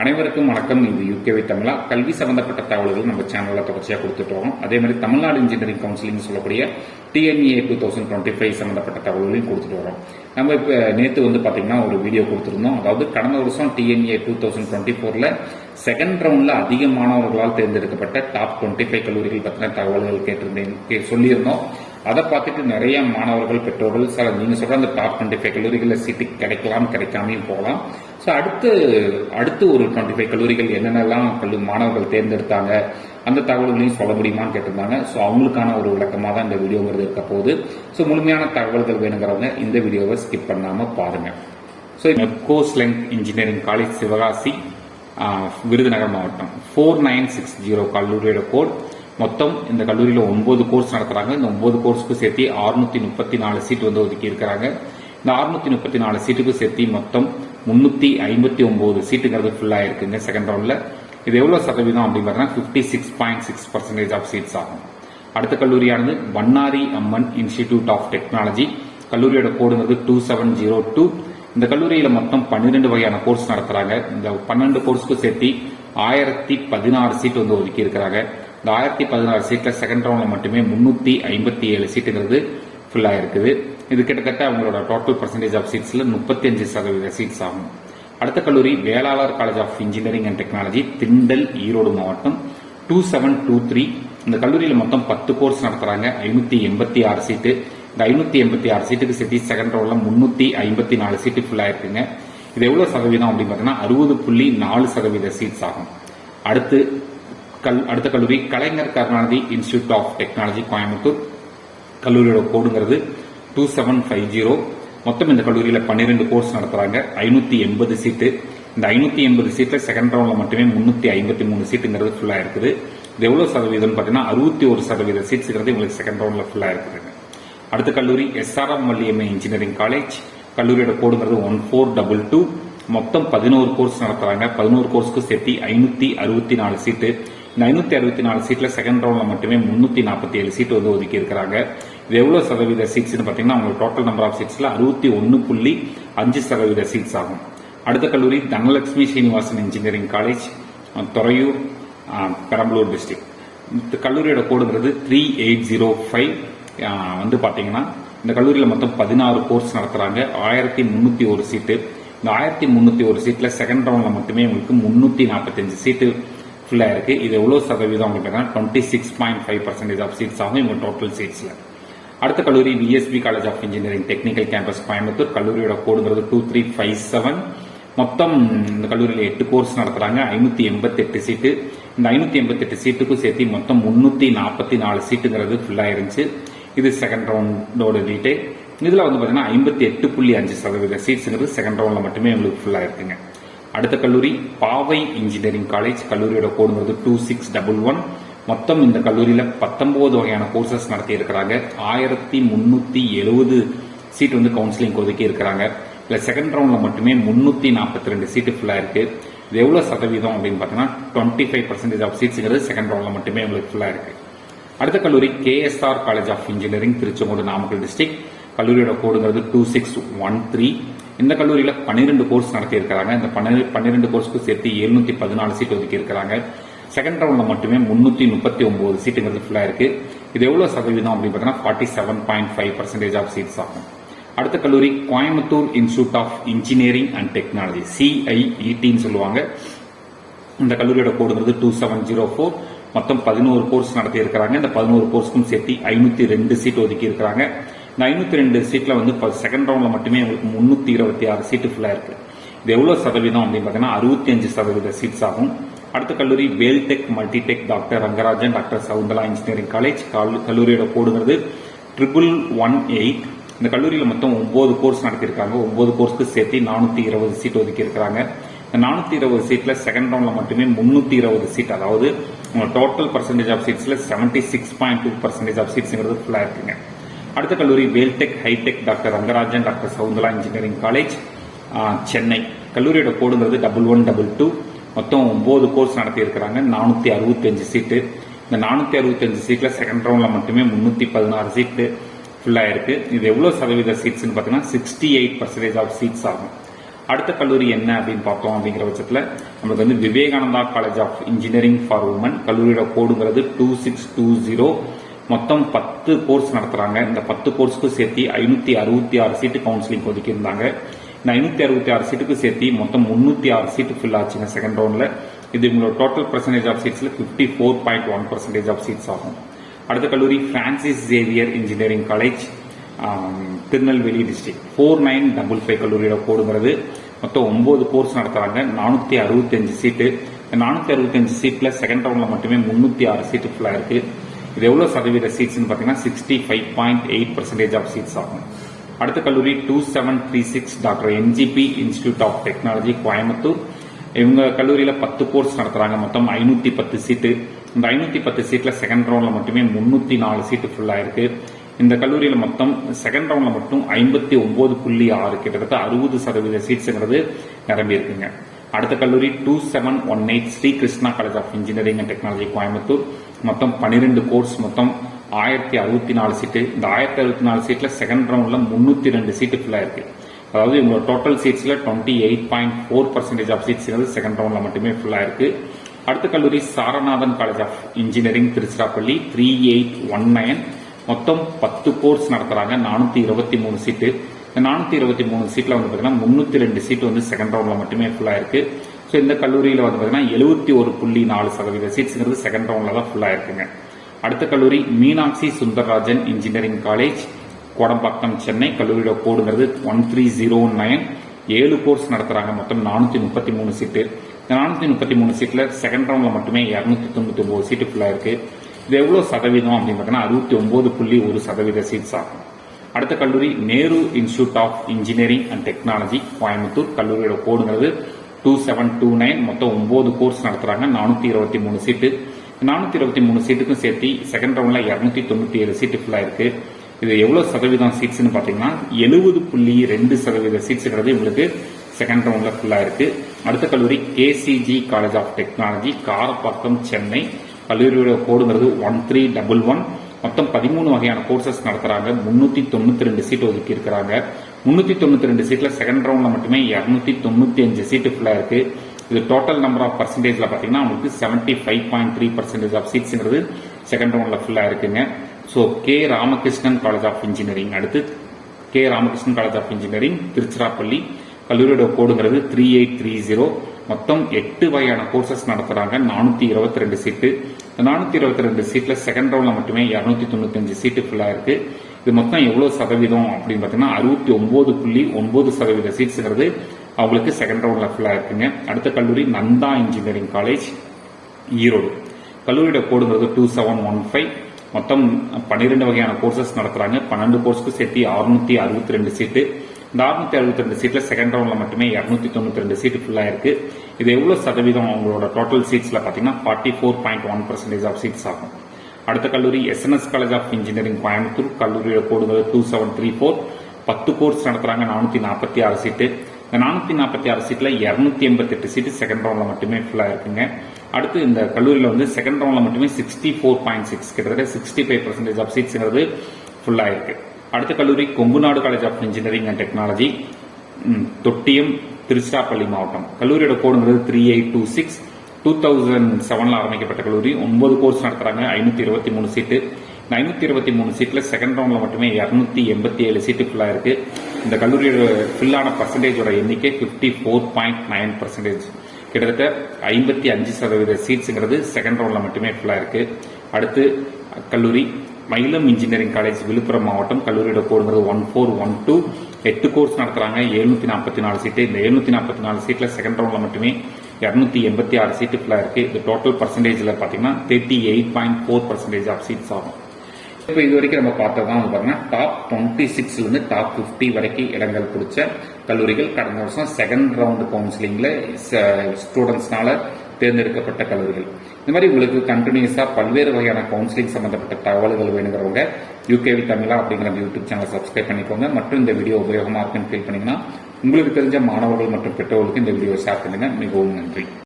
அனைவருக்கும் வணக்கம். இது யூகேவி தமிழா. கல்வி சம்பந்தப்பட்ட தகவல்கள் நம்ம சேனல்ல தொடர்ச்சியாக கொடுத்துட்டு வரோம். அதே மாதிரி தமிழ்நாடு இன்ஜினியரிங் கவுன்சிலிங் சொல்லக்கூடிய TNEA 2025 சம்பந்தப்பட்ட தகவல்களையும் கொடுத்துட்டு வரோம். நம்ம இப்ப நேற்று பாத்தீங்கன்னா ஒரு வீடியோ கொடுத்திருந்தோம். அதாவது கடந்த வருஷம் TNEA 2024ல செகண்ட் ரவுண்ட்ல அதிக மாணவர்களால் தேர்ந்தெடுக்கப்பட்ட டாப் 25 கல்லூரிகள் பற்றின தகவல்கள் கேட்டிருந்தேன் சொல்லியிருந்தோம். அதை பார்த்துட்டு நிறைய மாணவர்கள், பெற்றோர்கள் சார் நீங்க சொல்ற அந்த டாப் 25 கல்லூரிகளில் சீட்டு கிடைக்கலாம், கிடைக்காமையும் போகலாம். ஸோ அடுத்து ஒரு 25 கல்லூரிகள் என்னென்னலாம் மாணவர்கள் தேர்ந்தெடுத்தாங்க அந்த தகவல்களையும் சொல்ல முடியுமான்னு கேட்டிருந்தாங்க. ஸோ அவங்களுக்கான ஒரு விளக்கமாக தான் இந்த வீடியோங்கிறது இருக்க போகுது. ஸோ முழுமையான தகவல்கள் வேணுங்கிறவங்க இந்த வீடியோவை ஸ்கிப் பண்ணாம பாருங்க. So course length engineering college Sivakasi, Virudhunagar மாவட்டம் 4960 கல்லூரியோட கோட். மொத்தம் இந்த கல்லூரியில 9 கோர்ஸ் நடத்துறாங்க. இந்த 9 கோர்ஸுக்கு சேர்த்து 634 சீட் ஒதுக்கி இருக்கிறாங்க. இந்த 634 சீட்டுக்கு சேர்த்து மொத்தம் 359 சீட்டுங்கிறது ஃபுல்லா இருக்குங்க செகண்ட் ரவுண்ட்ல. இது எவ்வளவு சதவீதம் அப்படின்னு பார்த்தீங்கன்னா 56.6% ஆஃப் சீட்ஸ் ஆகும். அடுத்த கல்லூரியானது வண்ணாரி அம்மன் இன்ஸ்டிடியூட் ஆஃப் டெக்னாலஜி. கல்லூரியோட கோடுங்கிறது 2702. இந்த கல்லூரியில மொத்தம் 12 வகையான கோர்ஸ் நடத்துறாங்க. இந்த 12 கோர்ஸுக்கு சேர்த்து 1016 சீட் ஒதுக்கி இருக்கிறாங்க. இந்த 1016 சீட்ல செகண்ட் ரவுண்ட்ல மட்டுமே 357 சீட்டுங்கிறது ஃபுல்லா இருக்குது. இது கிட்டத்தட்ட அவங்களோட டோட்டல் பர்சன்டேஜ் ஆஃப் சீட்ஸ்ல 35% சீட்ஸ் ஆகும். அடுத்த கல்லூரி Vellalar college of engineering and technology, Thindal, Erode மாவட்டம் 2723. இந்த கல்லூரியில மொத்தம் 10 கோர்ஸ் நடத்துறாங்க. 586 சீட்டு. இந்த 586 சீட்டுக்கு சேர்த்து செகண்ட் ரவுண்ட்ல 354 சீட்டு ஃபுல்லா இருக்குங்க. இது எவ்வளவு சதவீதம் அப்படின்னு பாத்தீங்கன்னா 60.4% சீட்ஸ் ஆகும். அடுத்த கல்லூரி Kalaignar Karunanidhi institute of technology Coimbatore. கல்லூரியோட கோடுங்கிறது 2750. மொத்தம் இந்த கல்லூரியில 12 கோர்ஸ் நடத்துறாங்க. 580 சீட்டு. இந்த 580 சீட்ல செகண்ட் ரவுண்ட்ல மட்டுமே 353 சீட்டுங்கிறது ஃபுல்லா இருக்குது. இது எவ்வளவு சதவீதம் பாத்தீங்கன்னா 61% சீட்ஸ்ங்கிறது உங்களுக்கு செகண்ட் ரவுண்ட்ல ஃபுல்லா இருக்குதுங்க. அடுத்த கல்லூரி SRM வள்ளியம்மை இன்ஜினியரிங் காலேஜ். கல்லூரியோட கோடுங்கிறது 1422. மொத்தம் 11 கோர்ஸ் நடத்துறாங்க. 11 கோர்ஸ்க்கு சேர்த்து 564 சீட்டு. இந்த 564 சீட்ல செகண்ட் ரவுண்ட்ல மட்டுமே 347 சீட் ஒதுக்கி இருக்கிறாங்க. இது எவ்வளவு சதவீத சீட்ஸ் பாத்தீங்கன்னா உங்களுக்கு டோட்டல் நம்பர் ஆஃப் சீட்ஸ்ல 61.5% சீட்ஸ் ஆகும். அடுத்த கல்லூரி Dhanalakshmi Srinivasan engineering college, Thuraiyur, Perambalur district. இந்த கல்லூரியோட கோடுங்கிறது 3805. பாத்தீங்கன்னா இந்த கல்லூரியில மொத்தம் 16 கோர்ஸ் நடத்துறாங்க. 1301 சீட்டு. இந்த 1301 சீட்ல செகண்ட் ரவுண்ட்ல மட்டுமே உங்களுக்கு 345 சீட்டு ஃபுல்லா இருக்கு. இது எவ்வளவு சதவீதம் அப்படின்னா 26.5% ஆஃப் சீட்ஸ் ஆகும் இவங்க டோட்டல் சீட்ஸ்ல. அடுத்த கல்லூரி VSB college of engineering technical campus Coimbatore. கல்லூரியோட கோடுங்கிறது 2357. மொத்தம் இந்த கல்லூரியில 8 கோர்ஸ் நடத்துறாங்க. 588 சீட்டு. இந்த 588 சீட்டுக்கும் சேர்த்து மொத்தம் 344 சீட்டுங்கிறது ஃபுல்லா இருந்துச்சு. இது செகண்ட் ரவுண்டோட டீடைல். இதுல பாத்தீங்கன்னா 58.5% சீட்ஸ்ங்கிறது செகண்ட் ரவுண்ட்ல மட்டுமே உங்களுக்கு ஃபுல்லா இருக்குங்க. அடுத்த கல்லூரி பாவை இன்ஜினியரிங் காலேஜ். கல்லூரியோட கோடுங்கிறது 2611. மொத்தம் இந்த கல்லூரியில 19 வகையான கோர்சஸ் நடத்தி இருக்கிறாங்க. 1370 சீட் கவுன்சிலிங் ஒதுக்கி இருக்கிறாங்க. இல்ல செகண்ட் ரவுண்ட்ல மட்டுமே 342 சீட்டு ஃபுல்லா இருக்கு. இது எவ்வளவு சதவீதம் அப்படின்னு பாத்தீங்கன்னா 25% ஆஃப் சீட்ஸ்ங்கிறது செகண்ட் ரவுண்ட்ல மட்டுமே உங்களுக்கு ஃபுல்லா இருக்கு. அடுத்த கல்லூரி KSR college of engineering, Tiruchengode, Namakkal district. கல்லூரியோட கோடுங்கிறது 2613. இந்த கல்லூரியில 12 கோர்ஸ் நடத்தி இருக்கிறாங்க. இந்த 12 கோர்ஸ்க்கு சேர்த்து 714 சீட் ஒதுக்கி இருக்கிறாங்க. செகண்ட் ரவுண்ட்ல மட்டுமே 339 சீட்டுங்கிறது ஃபுல்லா இருக்கு. இது எவ்வளவு சதவீதம் அப்படின்னு பாத்தீங்கன்னா 47.5% ஆஃப் சீட்ஸ் ஆகும். அடுத்த கல்லூரி Coimbatore institute of engineering and technology, CIET சொல்லுவாங்க. இந்த கல்லூரியோட கோடுங்கிறது 2704. மொத்தம் 11 கோர்ஸ் நடத்தி இருக்கிறாங்க. இந்த 11 கோர்ஸ்க்கும் சேர்த்து 502 சீட் ஒதுக்கி இருக்கிறாங்க. இந்த 502 சீட்ல செகண்ட் ரவுண்ட்ல மட்டுமே உங்களுக்கு 326 சீட்டு ஃபுல்லா இருக்கு. இது எவ்வளவு சதவீதம் அப்படின்னு பாத்தீங்கன்னா 65% சீட்ஸ் ஆகும். அடுத்த கல்லூரி Vel Tech multi tech doctor Rangarajan, doctor Sagunthala engineering college. கல்லூரியோட கோடுங்கிறது 1118. இந்த கல்லூரியில மொத்தம் 9 கோர்ஸ் நடத்திருக்காங்க. 9 கோர்ஸ்க்கு சேர்த்து 420 சீட் ஒதுக்கி இருக்கிறாங்க. இந்த 420 சீட்ல செகண்ட் ரவுண்ட்ல மட்டுமே 320 சீட், அதாவது டோட்டல் பர்சன்டேஜ் ஆஃப் சீட்ஸ்ல 76.2% ஆஃப் சீட்ஸ்ங்கிறது ஃபுல்லா இருக்குங்க. அடுத்த கல்லூரி Vel Tech high tech doctor Rangarajan, doctor Sagunthala engineering college, Chennai. கல்லூரியோட கோடுங்கிறது 1122. மொத்தம் 9 கோர்ஸ் நடத்தி இருக்கிறாங்க. 465 சீட்டு. இந்த 465 சீட்ல செகண்ட் ரவுண்ட்ல மட்டுமே 316 சீட்டு ஃபுல்லா இருக்கு. இது எவ்வளவு சதவீத சீட்ஸ் பாத்தீங்கன்னா 68% ஆஃப் சீட்ஸ் ஆகும். அடுத்த கல்லூரி என்ன அப்படின்னு பார்த்தோம் அப்படிங்கிற பட்சத்தில் நமக்கு வந்து Vivekananda college of engineering for women. கல்லூரியோட கோடுங்கிறது 2620. மொத்தம் 10 கோர்ஸ் நடத்துறாங்க. இந்த 10 கோர்ஸுக்கு சேர்த்து 566 சீட்டு கவுன்சிலிங் ஒதுக்கி இருந்தாங்க. இந்த 566 சீட்டுக்கு சேர்த்து மொத்தம் 306 சீட்டு ஃபில் ஆச்சுங்க செகண்ட் ரவுண்ட்ல. இது உங்களோட டோட்டல் பர்சன்டேஜ் ஆஃப் சீட்ஸ்ல 54.1% ஆஃப் சீட்ஸ் ஆகும். அடுத்த கல்லூரி Francis Xavier engineering college, Tirunelveli district. 4955 கல்லூரியோட கோடுங்கிறது. மொத்தம் 9 கோர்ஸ் நடத்துறாங்க. 465 சீட்டு. 465 சீட்ல செகண்ட் ரவுண்ட்ல மட்டுமே 306 சீட்டு ஃபில் ஆயிருக்கு. இது எவ்வளவு சதவீத சீட்ஸ் பாத்தீங்கன்னா 65.8% ஆஃப் சீட்ஸ் ஆகும். அடுத்த கல்லூரி 2736 doctor NGP institute of technology, Coimbatore. இவங்க கல்லூரியில 10 கோர்ஸ் நடத்துறாங்க. மொத்தம் 510 சீட்டு. இந்த 510 சீட்ல செகண்ட் ரவுண்ட்ல மட்டுமே 304 சீட்டு ஃபுல் ஆயிருக்கு. இந்த கல்லூரியில மொத்தம் செகண்ட் ரவுண்ட்ல மட்டும் 59.6 கிட்டத்தட்ட 60% சீட்ஸ்ங்கிறது நிரம்பி இருக்குங்க. அடுத்த கல்லூரி 2718 Sri Krishna college of engineering and technology, Coimbatore. மொத்தம் 12 கோர்ஸ், மொத்தம் 1064 சீட்டு. இந்த 1064 சீட்ல செகண்ட் ரவுண்ட்ல 302 சீட்டு ஃபுல் ஆயிருக்கு. அதாவது உங்களோட டோட்டல் சீட்ஸ்ல 28.4% ஆஃப் சீட்ஸ் செகண்ட் ரவுண்ட்ல மட்டுமே ஃபுல் ஆயிருக்கு. அடுத்த கல்லூரி Saranathan college of engineering, Tiruchirappalli, 3819. மொத்தம் 10 கோர்ஸ் நடத்துறாங்க. 423 சீட்டு. இந்த 423 சீட்ல வந்து பாத்தீங்கன்னா 302 சீட் வந்து செகண்ட் ரவுண்ட்ல மட்டுமே ஃபுல் ஆயிருக்கு. ஸோ இந்த கல்லூரியில வந்து பாத்தீங்கன்னா 71.4% சீட்ஸ்ங்கிறது செகண்ட் ரவுண்ட்ல தான் ஃபுல் ஆயிருக்குங்க. அடுத்த கல்லூரி மீனாட்சி சுந்தரராஜன் இன்ஜினியரிங் காலேஜ், கோடம்பாக்கம், சென்னை. கல்லூரியோட கோடுங்கிறது 1309. 7 கோர்ஸ் நடத்துறாங்க. மொத்தம் 433 சீட்டு. இந்த 433 சீட்ல செகண்ட் ரவுண்ட்ல மட்டுமே 299 சீட்டு ஃபுல் ஆயிருக்கு. இது எவ்வளவு சதவீதம் அப்படின்னு பார்த்தீங்கன்னா 69.1% சீட்ஸ் ஆகும். அடுத்த கல்லூரி Nehru institute of engineering and technology, Coimbatore. கல்லூரியோட கோடுங்கிறது 2729. மொத்தம் 9 கோர்ஸ் நடத்துறாங்க. 423 சீட்டு. 423 சீட்டுக்கும் சேர்த்து செகண்ட் ரவுண்ட்ல 297 சீட்டு ஃபுல் ஆயிருக்கு. இது எவ்வளவு சதவீதம் சீட்ஸ்னு பாத்தீங்கன்னா 70.2% சீட்ஸ்ங்கிறது உங்களுக்கு செகண்ட் ரவுண்ட்ல ஃபுல் ஆயிருக்கு. அடுத்த கல்லூரி KCG college of technology, Karapakkam, Chennai. கல்லூரியோட கோடுங்கிறது 1311. மொத்தம் 13 வகையான கோர்சஸ் நடத்துறாங்க. 392 சீட் ஒதுக்கி இருக்கிறாங்க. 392 சீட்ல செகண்ட் ரவுண்ட்ல மட்டுமே 295 சீட்டு ஃபுல் ஆயிருக்கு. இது டோட்டல் நம்பர் ஆஃப் பர்சன்டேஜ்ல பாத்தீங்கன்னா உங்களுக்கு 75.3% ஆஃப் சீட்ஸ்ங்கிறது செகண்ட் ரவுண்ட்ல ஃபுல் ஆயிருக்குங்க. So K Ramakrishnan college of engineering. அடுத்து K Ramakrishnan college of engineering, Tiruchirappalli. கல்லூரியோட கோடுங்கிறது 3830. மொத்தம் 8 வகையான கோர்சஸ் நடத்துறாங்க. 422 சீட்டு. 422 சீட்ல செகண்ட் ரவுண்ட்ல மட்டுமே 295 சீட்டு ஃபுல் ஆயிருக்கு. இது மொத்தம் எவ்வளவு சதவீதம் அப்படின்னு பாத்தீங்கன்னா 69.9% சீட்ஸ்ங்கிறது அவங்களுக்கு செகண்ட் ரவுண்ட்ல ஃபுல் ஆயிருக்குங்க. அடுத்த கல்லூரி நந்தா இன்ஜினியரிங் காலேஜ், ஈரோடு. கல்லூரியோட கோடுங்கிறது 2715. மொத்தம் 12 வகையான கோர்சஸ் நடத்துறாங்க. 12 கோர்ஸ்க்கு சேர்த்து 662 சீட்டு. இந்த 662 சீட்ல செகண்ட் ரவுண்ட்ல மட்டுமே 292 சீட்டு ஃபுல் ஆயிருக்கு. இது எவ்வளவு சதவீதம் அவங்களோட டோட்டல் சீட்ஸ்ல பாத்தீங்கன்னா 44.1% ஆஃப் சீட்ஸ் ஆகும். அடுத்த கல்லூரி SNS college of engineering, Coimbatore. கல்லூரியோட கோடுங்கிறது 2734. 10 கோர்ஸ் நடத்துறாங்க. 446 சீட்டு. இந்த 446 சீட்ல 288 சீட்டு செகண்ட் ரவுண்ட்ல மட்டுமே ஃபுல் ஆயிருக்குங்க. அடுத்து இந்த கல்லூரியில வந்து செகண்ட் ரவுண்ட்ல மட்டுமே 64.6 கிட்டத்தட்ட 65% ஆஃப் சீட்ஸ்ங்கிறது ஃபுல் ஆயிருக்கு. அடுத்த கல்லூரி Kongunadu college of engineering and technology, Thottiyam, Tiruchirappalli மாவட்டம். கல்லூரியோட கோடுங்கிறது 3826. 2007 ஆரம்பிக்கப்பட்ட கல்லூரி. 9 கோர்ஸ் நடத்துறாங்க. 523 சீட்டு. 523 சீட்ல செகண்ட் ரவுண்ட்ல மட்டுமே 287 சீட்டு ஃபுல் ஆயிருக்கு. இந்த கல்லூரியோட ஃபில்லான பர்சன்டேஜோட எண்ணிக்கை 54.9%. கிட்டத்தட்ட 55% சீட்ஸ்ங்கிறது செகண்ட் ரவுண்ட்ல மட்டுமே ஃபுல் ஆயிருக்கு. அடுத்து கல்லூரி மயிலம் இன்ஜினியரிங் காலேஜ், விழுப்புரம் மாவட்டம். கல்லூரியோட கோடுங்கிறது 1412. 8 கோர்ஸ் நடத்துறாங்க. 744 சீட்டு. இந்த 744 சீட்ல செகண்ட் ரவுண்ட்ல மட்டுமே 286 சீட்டு ஃபுல் ஆயிருக்கு. இது டோட்டல் பர்சன்டேஜ்ல பாத்தீங்கன்னா 38.4% ஆஃப் சீட்ஸ் ஆகும். இப்போ இது வரைக்கும் நம்ம பார்த்ததான் வந்து பாத்தீங்கன்னா டாப் 26 இருந்து டாப் 50 வரைக்கும் இடங்கள் பிடிச்ச கல்லூரிகள் கடந்த வருஷம் செகண்ட் ரவுண்ட் கவுன்சிலிங்ல ஸ்டூடெண்ட்ஸ்னால தேர்ந்தெடுக்கப்பட்ட கல்லூரிகள். இந்த மாதிரி உங்களுக்கு கண்டினியூஸா பல்வேறு வகையான கவுன்சிலிங் சம்பந்தப்பட்ட தகவல்கள் வேணுங்கிறவங்க யூகேவி தமிழா அப்படிங்கிற யூடியூப் சேனல் சப்ஸ்கிரைப் பண்ணிக்கோங்க. மற்றும் இந்த வீடியோ உபயோகமா இருக்குன்னு ஃபீல் பண்ணீங்கன்னா உங்களுக்கு தெரிஞ்ச மாணவர்கள் மற்றும் பெற்றோர்களுக்கு இந்த வீடியோ ஷேர் பண்ணுங்க. மிகவும் நன்றி.